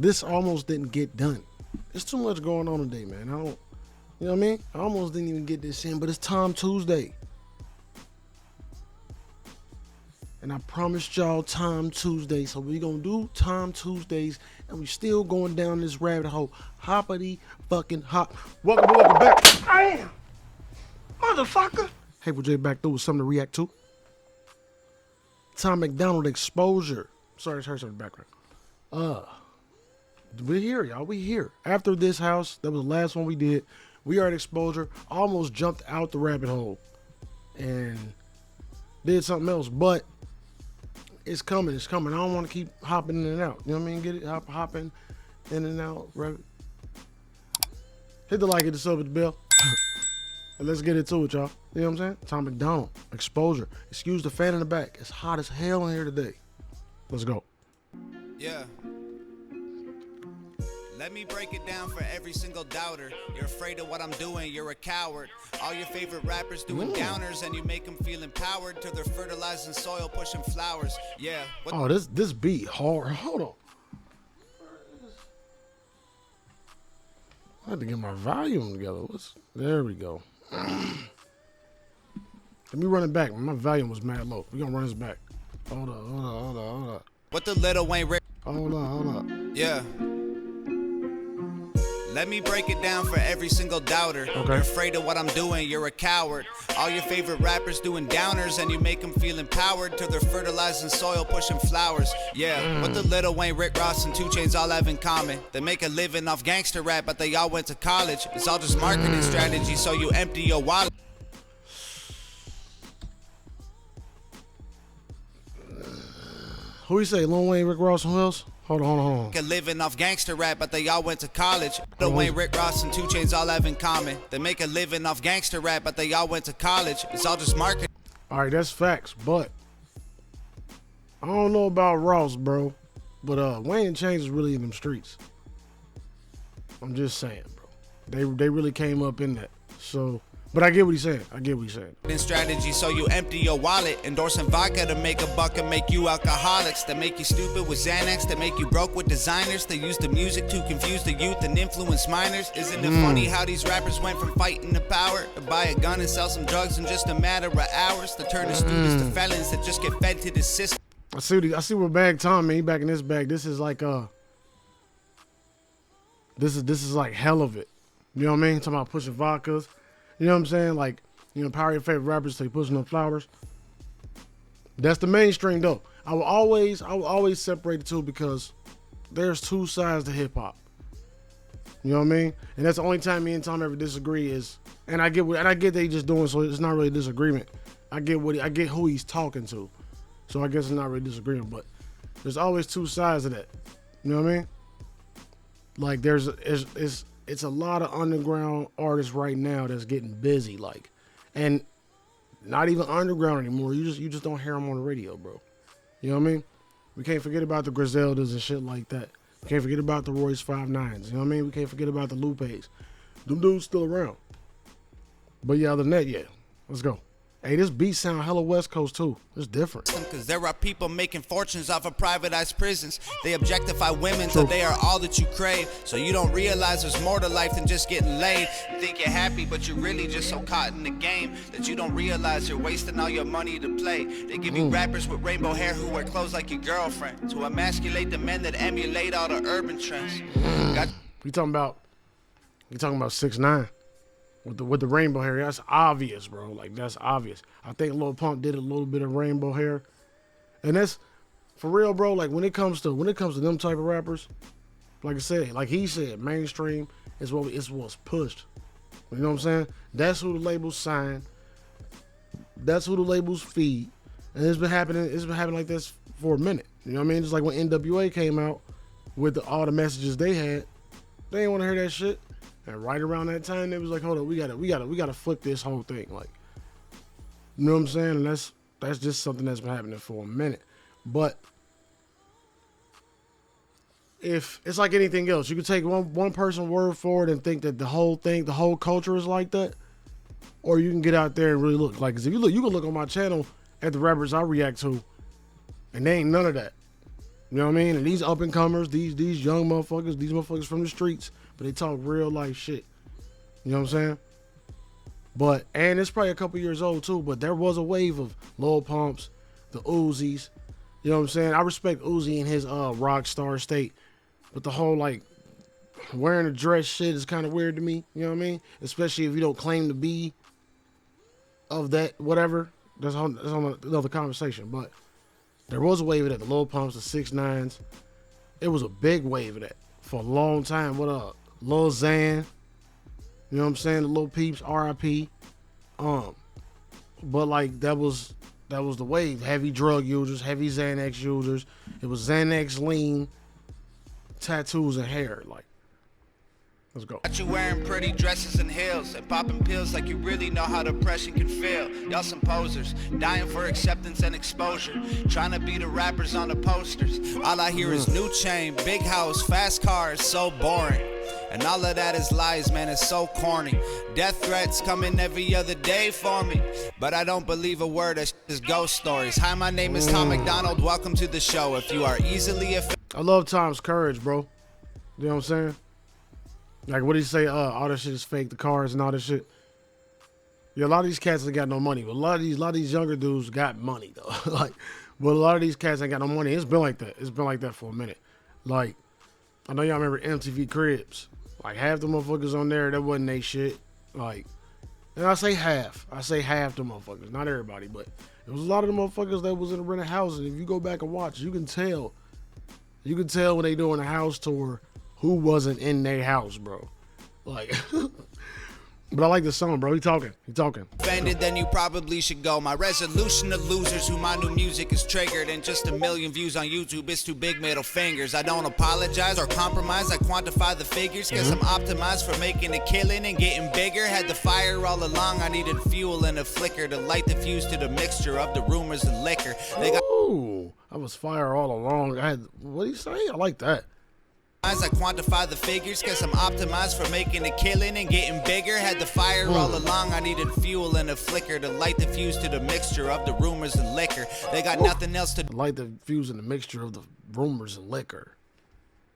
this almost didn't get done. There's too much going on today, man. I don't, you know what I mean? I almost didn't even get this in, but it's Tom Tuesday. And I promised y'all Tom Tuesday, so we gonna do Tom Tuesdays, and we still going down this rabbit hole. Hoppity fucking hop. Welcome back. Damn, motherfucker. H8tful J back through with something to react to. Tom Macdonald-Exposure. Sorry, it's hurts in the background. We're here, y'all. We here. After this house, that was the last one we did. We are at Exposure. Almost jumped out the rabbit hole and did something else, but it's coming. It's coming. I don't want to keep hopping in and out. You know what I mean? Get it? Hopping in and out. Right? Hit the like, hit the sub, hit the bell. And let's get into it, y'all. You know what I'm saying? Tom Macdonald, Exposure. Excuse the fan in the back. It's hot as hell in here today. Let's go. Yeah. Let me break it down for every single doubter. You're afraid of what I'm doing, you're a coward. All your favorite rappers doing downers, and you make them feel empowered till they're fertilizing soil, pushing flowers. Yeah. Oh, this beat hard. Hold on. I had to get my volume together. There we go. Let me run it back. My volume was mad low. We're gonna run this back. Hold up. What the Little Wayne Rick? Hold up. Yeah. Let me break it down for every single doubter. Okay. You're afraid of what I'm doing, you're a coward. All your favorite rappers doing downers, and you make them feel empowered till they're fertilizing soil, pushing flowers. Yeah, what the Lil Wayne, Rick Ross, and 2 Chainz all have in common. They make a living off gangster rap, but they all went to college. It's all just marketing strategy, so you empty your wallet. Who you say? Lil Wayne, Rick Ross, and who else? Hold on. Make a living off gangster rap, but they all went to college. Lil Wayne, Rick Ross, and 2 Chainz all have in common. They make a living off gangster rap, but they all went to college. It's all just marketing. All right, that's facts, but I don't know about Ross, bro. But Wayne and Chainz is really in them streets. I'm just saying, bro. They really came up in that. So, but I get what he's saying. In strategy, so you empty your wallet. Endorsing vodka to make a buck and make you alcoholics. That make you stupid with Xanax. That make you broke with designers. They use the music to confuse the youth and influence minors. Isn't it funny how these rappers went from fighting to power to buy a gun and sell some drugs in just a matter of hours? To turn the students to felons that just get fed to the system. I see what bag Tom mean. He back in this bag. This is like this is like hell of it. You know what I mean? Talking about pushing vodkas. You know what I'm saying? Like, you know, power your favorite rappers to pushing them flowers. That's the mainstream though. I will always separate the two because there's two sides to hip hop. You know what I mean? And that's the only time me and Tom ever disagree is, and I get they just doing, so it's not really a disagreement. I get who he's talking to. So I guess it's not really disagreement, but there's always two sides of that. You know what I mean? Like it's a lot of underground artists right now that's getting busy, like, and not even underground anymore. You just don't hear them on the radio, bro. You know what I mean? We can't forget about the Griseldas and shit like that. We can't forget about the Royce 5'9s. You know what I mean? We can't forget about the Lupes. Them dudes still around. But yeah, other than that, yeah. Let's go. Hey, this beat sound hella West Coast too. It's different. Because there are people making fortunes off of privatized prisons. They objectify women till they are all that you crave. So you don't realize there's more to life than just getting laid. You think you're happy, but you're really just so caught in the game that you don't realize you're wasting all your money to play. They give you rappers with rainbow hair who wear clothes like your girlfriend to emasculate the men that emulate all the urban trends. You talking about 6ix9ine. With the rainbow hair, that's obvious, bro. Like, that's obvious. I think Lil Pump did a little bit of rainbow hair, and that's for real, bro. Like when it comes to them type of rappers, like I said, like he said, mainstream is what's pushed. You know what I'm saying? That's who the labels sign. That's who the labels feed, and it's been happening. It's been happening like this for a minute. You know what I mean? Just like when NWA came out with all the messages they had, they didn't want to hear that shit. And right around that time, they was like, "Hold up, we gotta flip this whole thing." Like, you know what I'm saying? And that's just something that's been happening for a minute. But if it's like anything else, you can take one person word for it and think that the whole culture is like that, or you can get out there and really look. Like, 'cause if you can look on my channel at the rappers I react to, and they ain't none of that. You know what I mean? And these up and comers, these young motherfuckers, these motherfuckers from the streets, but they talk real life shit. You know what I'm saying? But, and it's probably a couple years old too, but there was a wave of Lil Pumps, the Uzis. You know what I'm saying? I respect Uzi in his rock star state, but the whole like wearing a dress shit is kind of weird to me. You know what I mean? Especially if you don't claim to be of that, whatever. That's another conversation. But there was a wave of that. The Lil Pumps, the 6ix9ines. It was a big wave of that for a long time. What up? Lil Xan. You know what I'm saying? The Lil Peeps, R.I.P. But like that was the wave. Heavy drug users, heavy Xanax users. It was Xanax, lean, tattoos, and hair. Like, let's go. Got you wearing pretty dresses and heels and popping pills like you really know how depression can feel. Y'all some posers, dying for acceptance and exposure, trying to be the rappers on the posters. All I hear is new chain, big house, fast cars, so boring. And all of that is lies, man, it's so corny. Death threats coming every other day for me, but I don't believe a word of is ghost stories. Hi, my name is Tom McDonald. Welcome to the show. If you are easily offended, I love Tom's courage, bro. You know what I'm saying? Like, what did he say? All that shit is fake, the cars and all that shit. Yeah, a lot of these cats ain't got no money, but a lot of these younger dudes got money though. Like, but a lot of these cats ain't got no money. It's been like that. It's been like that for a minute. Like, I know y'all remember MTV Cribs. Like, half the motherfuckers on there, that wasn't they shit. Like, and I say half the motherfuckers, not everybody, but it was a lot of the motherfuckers that was in the rented house. And if you go back and watch, you can tell when they doing a house tour who wasn't in their house, bro. Like, but I like the song, bro. He talking. then you probably should go. My resolution to losers who my new music is triggered, and just 1 million views on YouTube is too big middle fingers. I don't apologize or compromise. I quantify the figures, cause I'm optimized for making a killing and getting bigger. Had the fire all along. I needed fuel and a flicker to light the fuse to the mixture of the rumors and liquor. They got I was fire all along. What did he say? I like that. I quantify the figures, cause I'm optimized for making a killing and getting bigger. Had the fire all along. I needed fuel and a flicker to light the fuse to the mixture of the rumors and liquor. They got nothing else to light the fuse in the mixture of the rumors and liquor.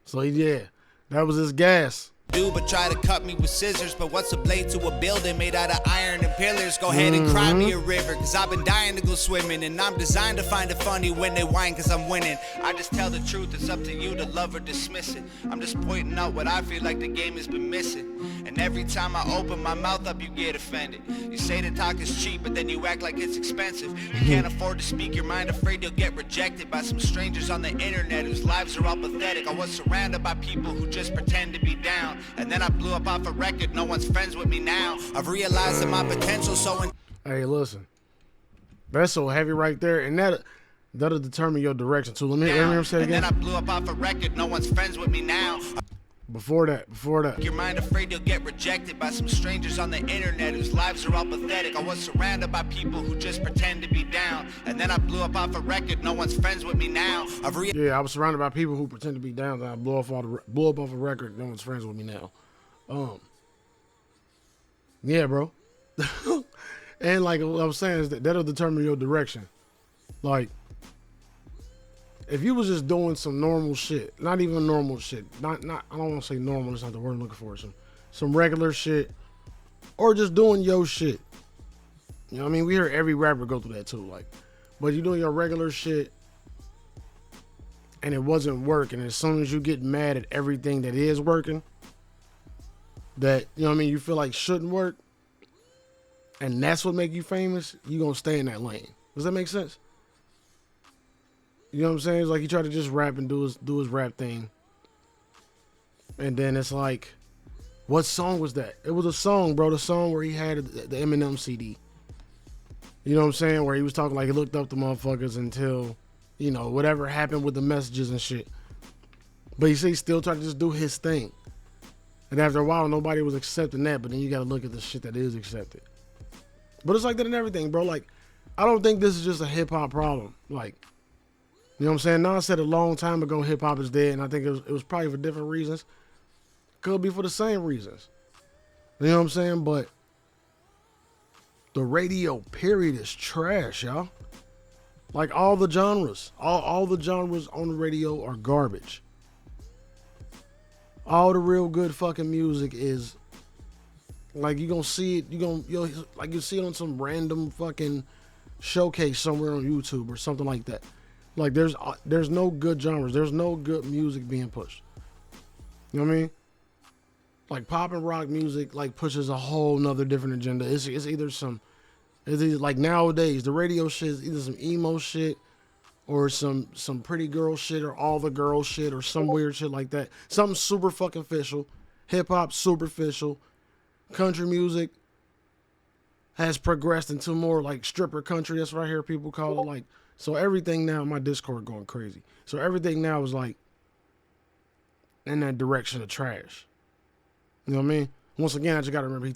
So yeah, that was his gas. Do but try to cut me with scissors. But what's a blade to a building made out of iron and pillars? Go ahead and cry me a river, cause I've been dying to go swimming, and I'm designed to find it funny when they whine cause I'm winning. I just tell the truth, it's up to you to love or dismiss it. I'm just pointing out what I feel like the game has been missing. And every time I open my mouth up, you get offended. You say the talk is cheap, but then you act like it's expensive. You can't afford to speak your mind, afraid you'll get rejected by some strangers on the internet whose lives are all pathetic. I was surrounded by people who just pretend to be down, and then I blew up off a record. No one's friends with me now. I've realized that my potential so Hey, listen. That's so heavy right there, and that'll determine your direction too. Let me say it again. And then I blew up off a record. No one's friends with me now. Before that. Your mind afraid you'll get rejected by some strangers on the internet whose lives are all pathetic. I was surrounded by people who just pretend to be down, and then I blew up off a record. No one's friends with me now. I was surrounded by people who pretend to be down, and I blew up off a record. No one's friends with me now. Yeah, bro. And like what I was saying is that'll determine your direction. Like, if you was just doing some normal shit, not even normal shit, not I don't want to say normal, that's not the word I'm looking for, some regular shit, or just doing your shit. You know what I mean? We hear every rapper go through that too, like, but you doing your regular shit and it wasn't working. As soon as you get mad at everything that is working, that, you know what I mean, you feel like shouldn't work, and that's what make you famous, you gonna stay in that lane. Does that make sense? You know what I'm saying? It's like he tried to just rap and do his rap thing. And then it's like, what song was that? It was a song, bro. The song where he had the Eminem CD. You know what I'm saying? Where he was talking like he looked up the motherfuckers until, you know, whatever happened with the messages and shit. But he said he still tried to just do his thing. And after a while, nobody was accepting that. But then you got to look at the shit that is accepted. But it's like that in everything, bro. Like, I don't think this is just a hip-hop problem. Like, you know what I'm saying? Nas said a long time ago hip-hop is dead, and I think it was probably for different reasons. Could be for the same reasons. You know what I'm saying? But the radio period is trash, y'all. Like all the genres, all the genres on the radio are garbage. All the real good fucking music is like you gonna see it, you'll like you see it on some random fucking showcase somewhere on YouTube or something like that. Like there's no good genres, there's no good music being pushed. You know what I mean? Like pop and rock music like pushes a whole nother different agenda. It's either like nowadays the radio shit is either some emo shit or some pretty girl shit or all the girl shit or some weird shit like that. Something super fucking official. Hip hop superficial. Country music has progressed into more like stripper country. That's what I hear people call it. Like, so everything now, my Discord going crazy. So everything now is like in that direction of trash. You know what I mean? Once again, I just gotta remember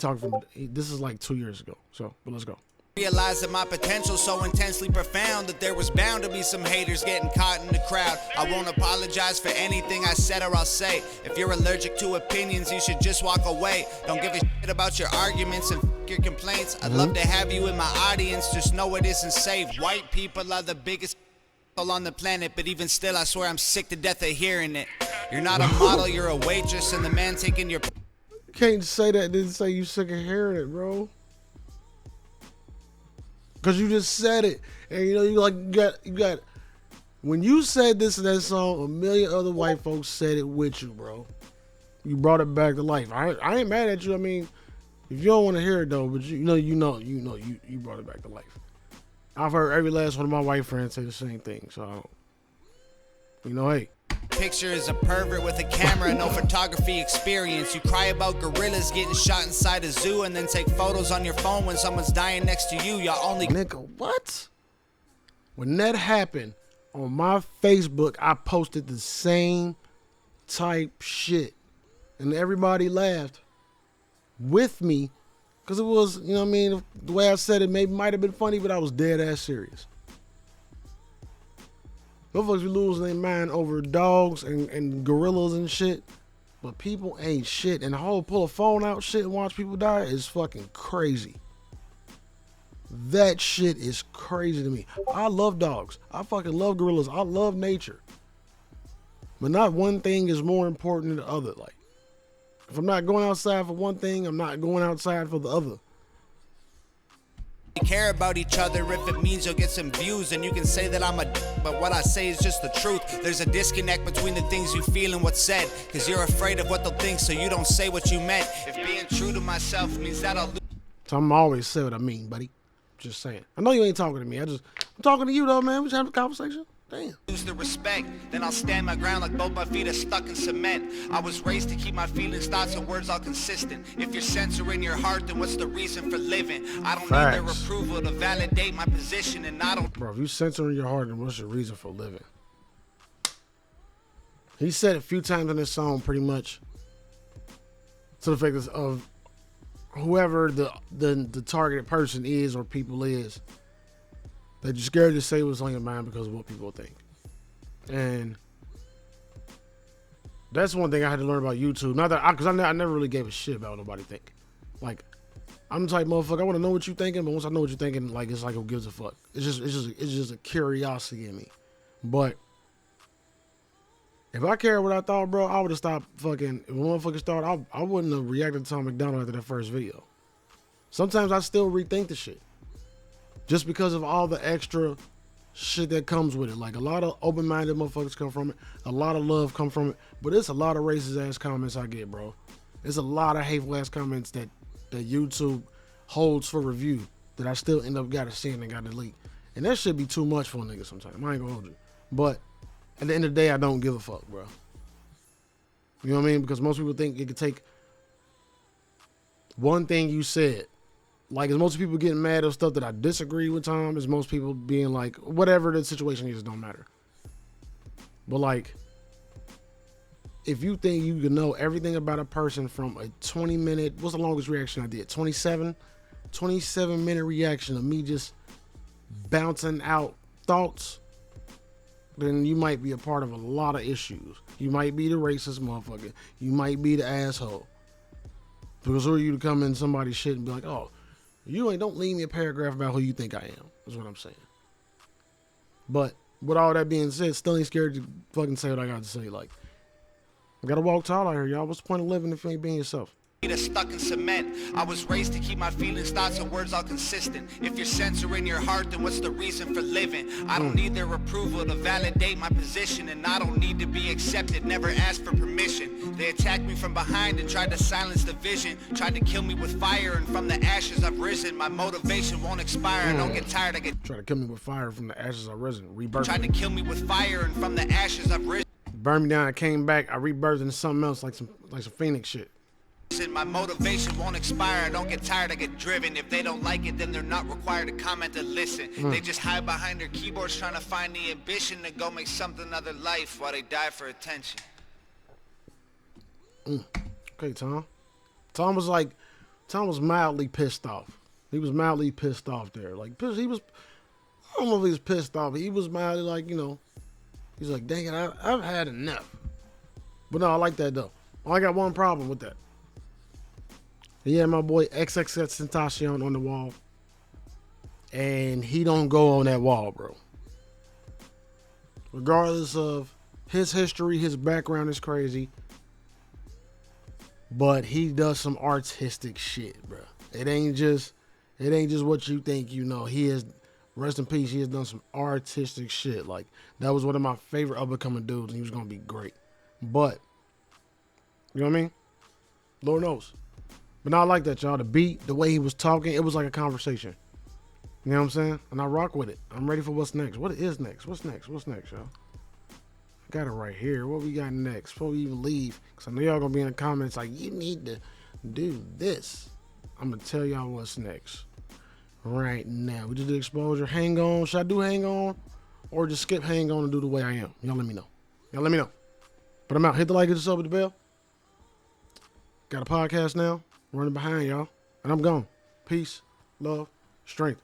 this is like 2 years ago. So, but let's go. Realized that my potential so intensely profound that there was bound to be some haters getting caught in the crowd. I won't apologize for anything I said or I'll say. If you're allergic to opinions, you should just walk away. Don't give a shit about your arguments and your complaints. I'd love to have you in my audience, just know it isn't safe. White people are the biggest on the planet, but even still I swear I'm sick to death of hearing it. You're not a model, you're a waitress, and the man taking your... You can't say that, didn't say you sick of hearing it, bro. Cause you just said it, and you know you got. When you said this in that song, a million other white folks said it with you, bro. You brought it back to life. I ain't mad at you. I mean, if you don't want to hear it though, but you brought it back to life. I've heard every last one of my white friends say the same thing. So, hey. Picture is a pervert with a camera and no photography experience. You cry about gorillas getting shot inside a zoo and then take photos on your phone when someone's dying next to you. Y'all only... Nigga, what? When that happened, on my Facebook, I posted the same type shit. And everybody laughed with me. Because it was, you know what I mean? The way I said it might have been funny, but I was dead ass serious. Motherfuckers be losing their mind over dogs and gorillas and shit. But people ain't shit. And the whole pull a phone out shit and watch people die is fucking crazy. That shit is crazy to me. I love dogs. I fucking love gorillas. I love nature. But not one thing is more important than the other. Like, if I'm not going outside for one thing, I'm not going outside for the other. Care about each other if it means you'll get some views, and you can say that I'm a but what I say is just the truth. There's a disconnect between the things you feel and what's said, cause you're afraid of what they'll think, so you don't say what you meant. If being true to myself means that I'll lose. So I'm always say what I mean, buddy. Just saying. I know you ain't talking to me. I'm talking to you though, man. We just having a conversation. Damn. Lose the respect, then I'll stand my ground like both my feet are stuck in cement. I was raised to keep my feelings, thoughts, and words all consistent. If you're censoring your heart, then what's the reason for living? I don't need their approval to validate my position, and I don't... Bro, if you censoring your heart, then what's your reason for living? He said a few times in this song, pretty much, to the effect of whoever the targeted person is or people is, that you're scared to say what's on your mind because of what people think. And that's one thing I had to learn about YouTube. Not that because I never really gave a shit about what nobody think. Like, I'm the type of motherfucker, I want to know what you're thinking, but once I know what you're thinking, like, it's like, who gives a fuck? It's just a curiosity in me. But if I cared what I thought, bro, I would have stopped fucking. If motherfuckers started, I wouldn't have reacted to Tom McDonald after that first video. Sometimes I still rethink the shit. Just because of all the extra shit that comes with it. Like, a lot of open-minded motherfuckers come from it. A lot of love come from it. But it's a lot of racist-ass comments I get, bro. It's a lot of hateful-ass comments that YouTube holds for review that I still end up gotta see and gotta delete. And that should be too much for a nigga sometimes. I ain't gonna hold you. But at the end of the day, I don't give a fuck, bro. You know what I mean? Because most people think it could take one thing you said. Like, as most people getting mad at stuff that I disagree with, Tom, as most people being like, whatever the situation is, don't matter. But, like, if you think you can know everything about a person from a 20-minute, what's the longest reaction I did? 27-minute reaction of me just bouncing out thoughts, then you might be a part of a lot of issues. You might be the racist motherfucker. You might be the asshole. Because who are you to come in somebody's shit and be like, oh, don't leave me a paragraph about who you think I am, is what I'm saying. But with all that being said, still ain't scared to fucking say what I got to say. Like, I gotta walk tall out here, y'all. What's the point of living if you ain't being yourself? Stuck in cement. I was raised to keep my feelings, thoughts, and words all consistent. If you're censoring your heart, then what's the reason for living? I don't need their approval to validate my position, and I don't need to be accepted, never asked for permission. They attacked me from behind and tried to silence the vision, tried to kill me with fire, and from the ashes I've risen. My motivation won't expire. I don't get tired, I get Try to kill me with fire from the ashes I've risen. Rebirth. tried to kill me with fire, and from the ashes I've risen. Burned me down, I came back, I rebirthed into something else, like some Phoenix shit. My motivation won't expire. I don't get tired, I get driven. If they don't like it, then they're not required to comment or listen. They just hide behind their keyboards trying to find the ambition to go make something of their life while they die for attention. Okay, Tom. Tom was mildly pissed off. He was mildly pissed off there. Like, he was, I don't know if he was pissed off, but he was mildly like, you know, he's like, dang it, I've had enough. But no, I like that though. I got one problem with that. He had my boy XXXTentacion on the wall. And he don't go on that wall, bro. Regardless of his history, his background is crazy. But he does some artistic shit, bro. It ain't just what you think you know. He is, rest in peace, he has done some artistic shit. Like, that was one of my favorite up-and-coming dudes, and he was gonna be great. But, you know what I mean? Lord knows. But not like that, y'all. The beat, the way he was talking, it was like a conversation. You know what I'm saying? And I rock with it. I'm ready for what's next. What is next? What's next? What's next, y'all? I got it right here. What we got next? Before we even leave, because I know y'all going to be in the comments like, you need to do this. I'm going to tell y'all what's next. Right now. We just did exposure. Hang on. Should I do hang on? Or just skip hang on and do the way I am? Y'all let me know. Y'all let me know. But I'm out. Hit the like, hit the sub, with the bell. Got a podcast now. Running behind y'all. And I'm gone. Peace, love, strength.